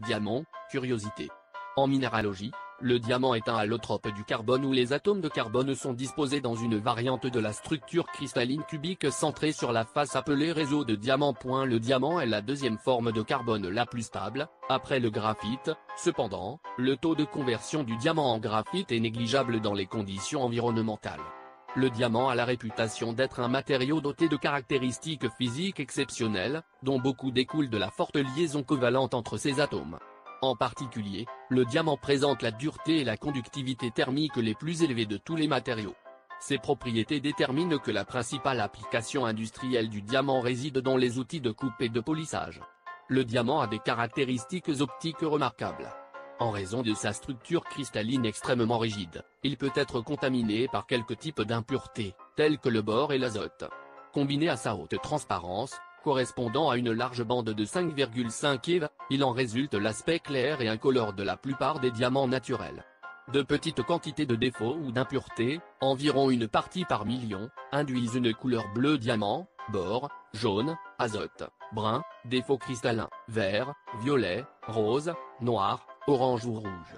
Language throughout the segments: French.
Diamant, curiosité. En minéralogie, le diamant est un allotrope du carbone où les atomes de carbone sont disposés dans une variante de la structure cristalline cubique centrée sur la face appelée réseau de diamant. Le diamant est la deuxième forme de carbone la plus stable, après le graphite. Cependant, le taux de conversion du diamant en graphite est négligeable dans les conditions environnementales. Le diamant a la réputation d'être un matériau doté de caractéristiques physiques exceptionnelles, dont beaucoup découlent de la forte liaison covalente entre ses atomes. En particulier, le diamant présente la dureté et la conductivité thermique les plus élevées de tous les matériaux. Ces propriétés déterminent que la principale application industrielle du diamant réside dans les outils de coupe et de polissage. Le diamant a des caractéristiques optiques remarquables. En raison de sa structure cristalline extrêmement rigide, il peut être contaminé par quelques types d'impuretés, telles que le bore et l'azote. Combiné à sa haute transparence, correspondant à une large bande de 5,5 eV, il en résulte l'aspect clair et incolore de la plupart des diamants naturels. De petites quantités de défauts ou d'impuretés, environ une partie par million, induisent une couleur bleu diamant, bore, jaune, azote, brun, défauts cristallins, vert, violet, rose, noir, orange ou rouge.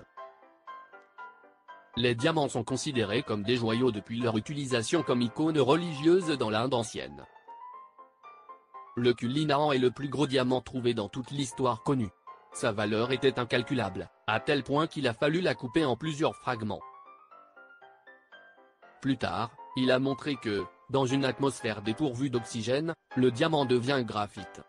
Les diamants sont considérés comme des joyaux depuis leur utilisation comme icône religieuse dans l'Inde ancienne. Le Cullinan est le plus gros diamant trouvé dans toute l'histoire connue. Sa valeur était incalculable, à tel point qu'il a fallu la couper en plusieurs fragments. Plus tard, il a montré que, dans une atmosphère dépourvue d'oxygène, le diamant devient graphite.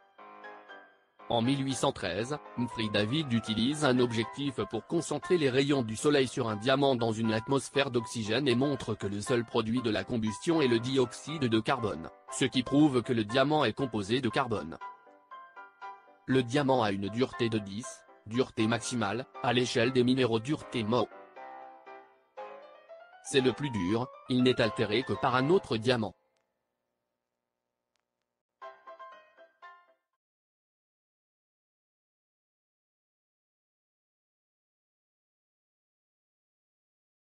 En 1813, Humphrey David utilise un objectif pour concentrer les rayons du soleil sur un diamant dans une atmosphère d'oxygène et montre que le seul produit de la combustion est le dioxyde de carbone, ce qui prouve que le diamant est composé de carbone. Le diamant a une dureté de 10, dureté maximale, à l'échelle des minéraux dureté Mo. C'est le plus dur, il n'est altéré que par un autre diamant.